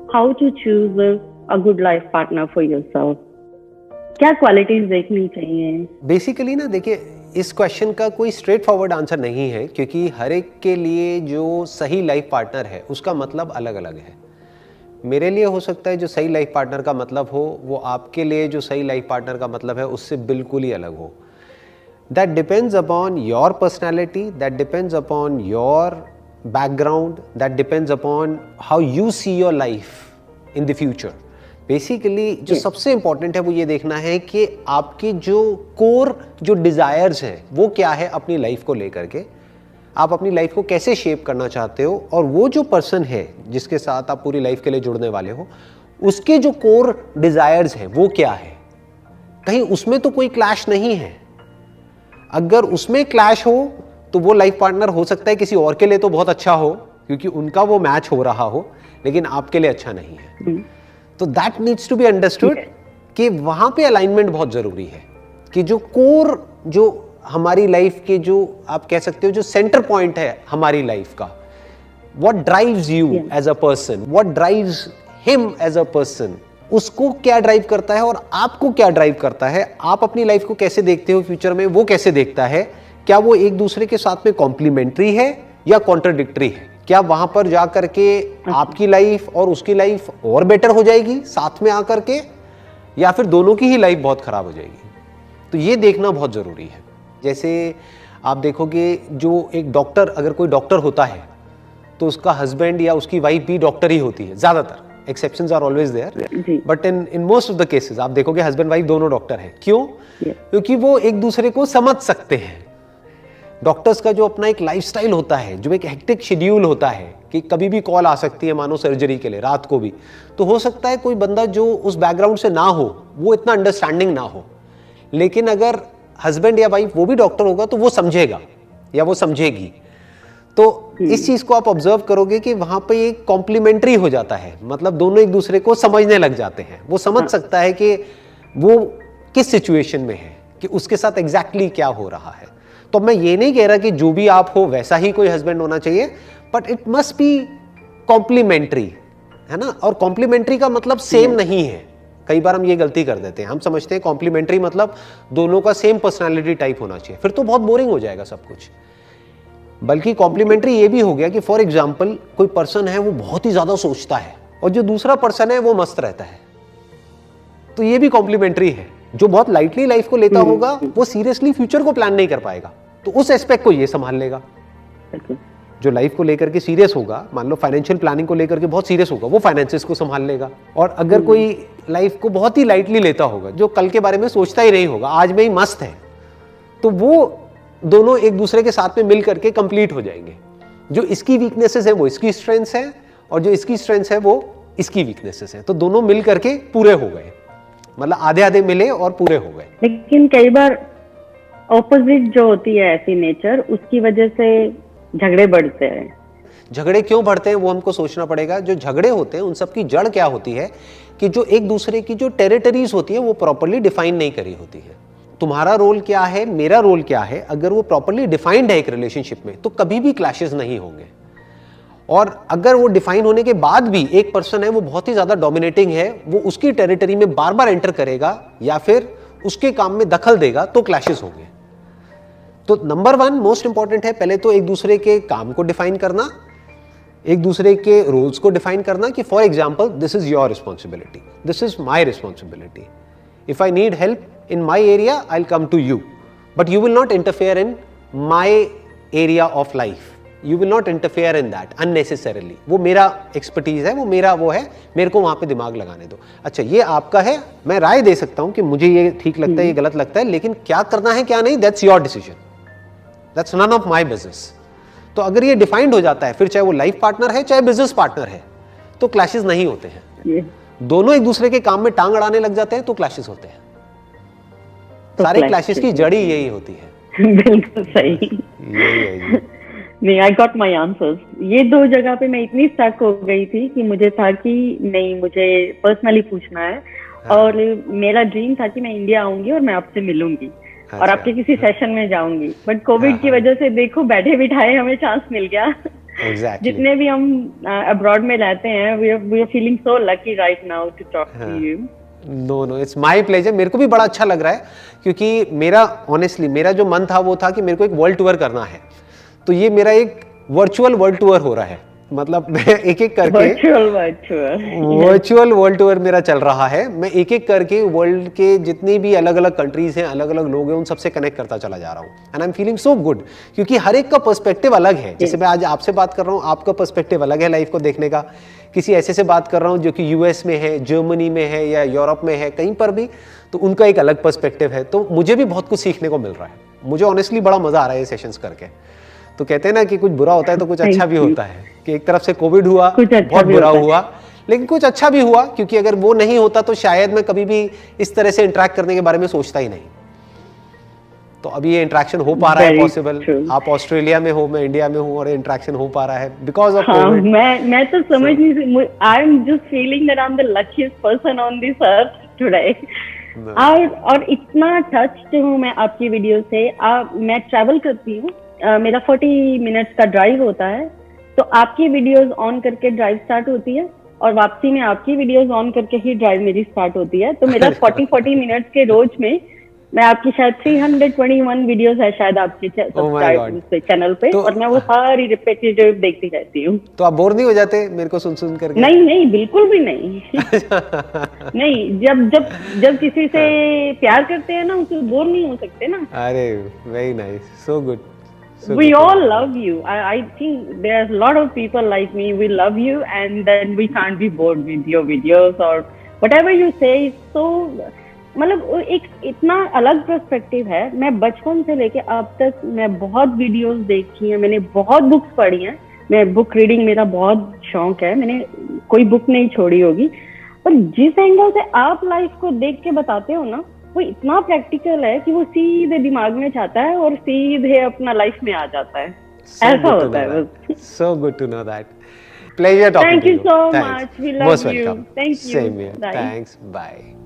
How to choose a good life partner for yourself? क्या qualities देखनी चाहिए? Basically ना देखिए, इस क्वेश्चन का कोई स्ट्रेट फॉरवर्ड आंसर नहीं है, क्योंकि हर एक के लिए जो सही लाइफ पार्टनर है उसका मतलब अलग अलग है। मेरे लिए हो सकता है जो सही लाइफ पार्टनर का मतलब हो, वो आपके लिए जो सही लाइफ पार्टनर का मतलब है उससे बिल्कुल ही अलग हो। That depends upon your personality, that depends upon your background, that depends upon how you see your life in the future. Basically जो सबसे इंपॉर्टेंट है वो ये देखना है कि आपकी जो कोर जो डिज़ायर्स हैं वो क्या है अपनी लाइफ को लेकर के, आप अपनी लाइफ को कैसे शेप करना चाहते हो, और वो जो पर्सन है जिसके साथ आप पूरी लाइफ के लिए जुड़ने वाले हो उसके जो कोर डिज़ायर्स हैं वो क्या है। कहीं उसमें तो कोई क्लैश नहीं है। अगर उसमें क्लैश हो तो वो लाइफ पार्टनर हो सकता है किसी और के लिए तो बहुत अच्छा हो, क्योंकि उनका वो मैच हो रहा हो, लेकिन आपके लिए अच्छा नहीं है। तो that needs to be understood कि वहां पे अलाइनमेंट बहुत जरूरी है, कि जो कोर जो हमारी लाइफ के जो आप कह सकते हो जो सेंटर पॉइंट है हमारी लाइफ का, what drives you as a person, what drives him as a person, उसको क्या ड्राइव करता है और आपको क्या ड्राइव करता है, आप अपनी लाइफ को कैसे देखते हो फ्यूचर में, वो कैसे देखता है, क्या वो एक दूसरे के साथ में कॉम्प्लीमेंट्री है या कॉन्ट्राडिक्टरी है, क्या वहां पर जा करके आपकी लाइफ और उसकी लाइफ और बेटर हो जाएगी साथ में आकर के, या फिर दोनों की ही लाइफ बहुत खराब हो जाएगी। तो ये देखना बहुत जरूरी है। जैसे आप देखोगे जो एक डॉक्टर, अगर कोई डॉक्टर होता है तो उसका हस्बैंड या उसकी वाइफ भी डॉक्टर ही होती है, ज्यादातर, exceptions are always there, but in most of the cases आप देखोगे हस्बैंड वाइफ दोनों डॉक्टर हैं। क्यों? क्योंकि वो एक दूसरे को समझ सकते हैं। डॉक्टर्स का जो अपना एक लाइफस्टाइल होता है, जो एक हेक्टिक शेड्यूल होता है कि कभी भी कॉल आ सकती है मानो सर्जरी के लिए रात को भी, तो हो सकता है कोई बंदा जो उस बैकग्राउंड से ना हो, वो इतना अंडरस्टैंडिंग ना हो, लेकिन अगर हस्बैंड या वाइफ वो भी डॉक्टर होगा तो वो समझेगा या वो समझेगी। तो इस चीज को आप ऑब्जर्व करोगे कि वहां पे एक कॉम्प्लीमेंट्री हो जाता है, मतलब दोनों एक दूसरे को समझने लग जाते हैं। वो समझ सकता है कि वो किस सिचुएशन में है, कि उसके साथ एग्जैक्टली क्या हो रहा है। तो मैं ये नहीं कह रहा कि जो भी आप हो वैसा ही कोई हस्बैंड होना चाहिए, but it must be complementary, है ना। और कॉम्प्लीमेंट्री का मतलब सेम नहीं है। कई बार हम ये गलती कर देते हैं, हम समझते हैं कॉम्प्लीमेंट्री मतलब दोनों का सेम पर्सनालिटी टाइप होना चाहिए, फिर तो बहुत बोरिंग हो जाएगा सब कुछ। बल्कि कॉम्प्लीमेंट्री ये भी हो गया कि फॉर एग्जाम्पल कोई पर्सन है वो बहुत ही ज्यादा सोचता है और जो दूसरा पर्सन है वो मस्त रहता है, तो ये भी कॉम्प्लीमेंट्री है। जो बहुत लाइटली लाइफ को लेता होगा वो सीरियसली फ्यूचर को प्लान नहीं कर पाएगा, तो उस एस्पेक्ट को ये संभाल लेगा। जो लाइफ को लेकर के सीरियस होगा, मान लो फाइनेंशियल प्लानिंग को लेकर के बहुत सीरियस होगा, वो फाइनेंसेस को संभाल लेगा। और अगर कोई लाइफ को बहुत ही लाइटली लेता होगा, जो कल के बारे में सोचता ही नहीं होगा, आज में ही मस्त है, तो वो दोनों एक दूसरे के साथ में मिल करके कंप्लीट हो जाएंगे। जो इसकी वीकनेसेस है वो इसकी स्ट्रेंथ्स है, और जो इसकी स्ट्रेंथ्स है वो इसकी वीकनेसेस है, तो दोनों मिल करके पूरे हो गए, मतलब आधे आधे मिले और पूरे हो गए। लेकिन कई बार ऑपोजिट जो होती है ऐसी नेचर, उसकी वजह से झगड़े बढ़ते हैं। झगड़े क्यों बढ़ते हैं वो हमको सोचना पड़ेगा। जो झगड़े होते हैं उन सब की जड़ क्या होती है कि जो एक दूसरे की जो टेरिटरीज होती है वो प्रॉपर्ली डिफाइन नहीं करी होती है। तुम्हारा रोल क्या है, मेरा रोल क्या है, अगर वो प्रॉपर्ली डिफाइंड है एक रिलेशनशिप में तो कभी भी क्लैशेस नहीं होंगे। और अगर वो डिफाइन होने के बाद भी एक पर्सन है वो बहुत ही ज्यादा डोमिनेटिंग है, वो उसकी टेरिटरी में बार बार एंटर करेगा या फिर उसके काम में दखल देगा, तो क्लैशेस होंगे। तो नंबर वन मोस्ट इंपॉर्टेंट है, पहले तो एक दूसरे के काम को डिफाइन करना, एक दूसरे के रोल्स को डिफाइन करना कि for example this is your responsibility, this is my responsibility, if I need help in my area I'll come to you, but you will not interfere in my area of life, you will not interfere in that unnecessarily। वो मेरा expertise है, वो मेरा वो है, मेरे को वहां पे दिमाग लगाने दो। अच्छा ये आपका है, मैं राय दे सकता हूं कि मुझे ये ठीक लगता है, ये गलत लगता है, लेकिन क्या करना है क्या नहीं, that's your decision, that's none of my business. तो अगर ये डिफाइंड हो जाता है, फिर चाहे वो लाइफ पार्टनर है चाहे बिजनेस पार्टनर है, तो क्लैशेस नहीं होते हैं। दोनों एक दूसरे के काम में टांग अड़ाने लग जाते हैं तो क्लैशेस होते हैं। सारे क्लैशेस की जड़ी यही होती है। बिल्कुल सही। नहीं, आई गॉट माई आंसर्स। ये दो जगह पे मैं इतनी स्टक हो गई थी कि मुझे था कि नहीं, मुझे पर्सनली पूछना है। हाँ। और मेरा ड्रीम था कि मैं इंडिया आऊंगी और मैं आपसे मिलूंगी। और आपके किसी सेशन में जाऊंगी, बट कोविड की वजह से देखो बैठे बिठाए हमें चांस मिल गया। Exactly. जितने भी हम अब्रॉड में रहते हैं, we are feeling so lucky right now to talk to you. No, it's my pleasure. मेरे को भी बड़ा अच्छा लग रहा है, क्योंकि मेरा ऑनेस्टली मेरा जो मन था वो था कि मेरे को एक वर्ल्ड टूर करना है। तो ये मेरा एक वर्चुअल वर्ल्ड टूर हो रहा है, मतलब मैं एक एक करके वर्चुअल वर्ल्ड टूर मेरा चल रहा है। मैं एक एक करके वर्ल्ड के जितने भी अलग अलग कंट्रीज हैं, अलग अलग लोग हैं, उन सबसे कनेक्ट करता चला जा रहा हूँ। And I am feeling so good, क्योंकि हर एक का पर्सपेक्टिव अलग है। जैसे मैं आज आपसे बात कर रहा हूँ, आपका पर्सपेक्टिव अलग है लाइफ को देखने का। किसी ऐसे से बात कर रहा हूँ जो कि यूएस में है, जर्मनी में है या यूरोप में है, कहीं पर भी, तो उनका एक अलग पर्सपेक्टिव है। तो मुझे भी बहुत कुछ सीखने को मिल रहा है। मुझे ऑनेस्टली बड़ा मजा आ रहा है ये सेशंस करके। तो कहते हैं ना कि कुछ बुरा होता है तो कुछ अच्छा भी होता है, कि एक तरफ से कोविड हुआ, बहुत बुरा हुआ, लेकिन कुछ अच्छा भी हुआ, क्योंकि अगर वो नहीं होता तो शायद मैं कभी भी इस तरह से इंटरेक्ट करने के बारे में सोचता ही नहीं। तो अभी ये इंटरेक्शन हो पा रहा है पॉसिबल। आप ऑस्ट्रेलिया में हो, मैं इंडिया में हूँ, और इंटरेक्शन हो पा रहा है बिकॉज ऑफ कोविड। मैं तो समझ नहीं, I am just feeling that I am the luckiest person on this earth today. और इतना टच्ड हूँ मैं आपकी वीडियो से। मैं ट्रैवल करती हूँ, मेरा 40 मिनट्स का ड्राइव होता है, तो आपकी वीडियोस ऑन करके ड्राइव स्टार्ट होती है, और वापसी में आपकी वीडियोस ऑन करके ही ड्राइव मेरी स्टार्ट होती है। तो मेरा 40 मिनट्स के रोज में मैं आपकी शायद 321 वीडियोस है शायद आपके चैनल पे, और मैं वो सारी रिपीटेटिव देखती रहती हूँ। तो आप बोर नहीं हो जाते मेरे को सुन करके? नहीं, बिल्कुल भी नहीं। नहीं, जब किसी से प्यार करते हैं ना, उससे बोर नहीं हो सकते ना। अरे very nice, so good. We all love you. I think there's a lot of people like me. We love you, and then we can't be bored with your videos or whatever you say. So, मतलब एक इतना अलग perspective है। मैं बचपन से लेके अब तक मैं बहुत वीडियोस देखी हैं, मैंने बहुत बुक्स पढ़ी हैं। मैं बुक रीडिंग मेरा बहुत शौक है, मैंने कोई बुक नहीं छोड़ी होगी। पर जिस एंगल से आप लाइफ को देख के बताते हो ना, वो इतना प्रैक्टिकल है कि वो सीधे दिमाग में जाता है और सीधे अपना लाइफ में आ जाता है। ऐसा होता है बस। So good to know that. Pleasure talking to you. Thank you so much. We love you. Thank you. Same here. Thanks. Bye.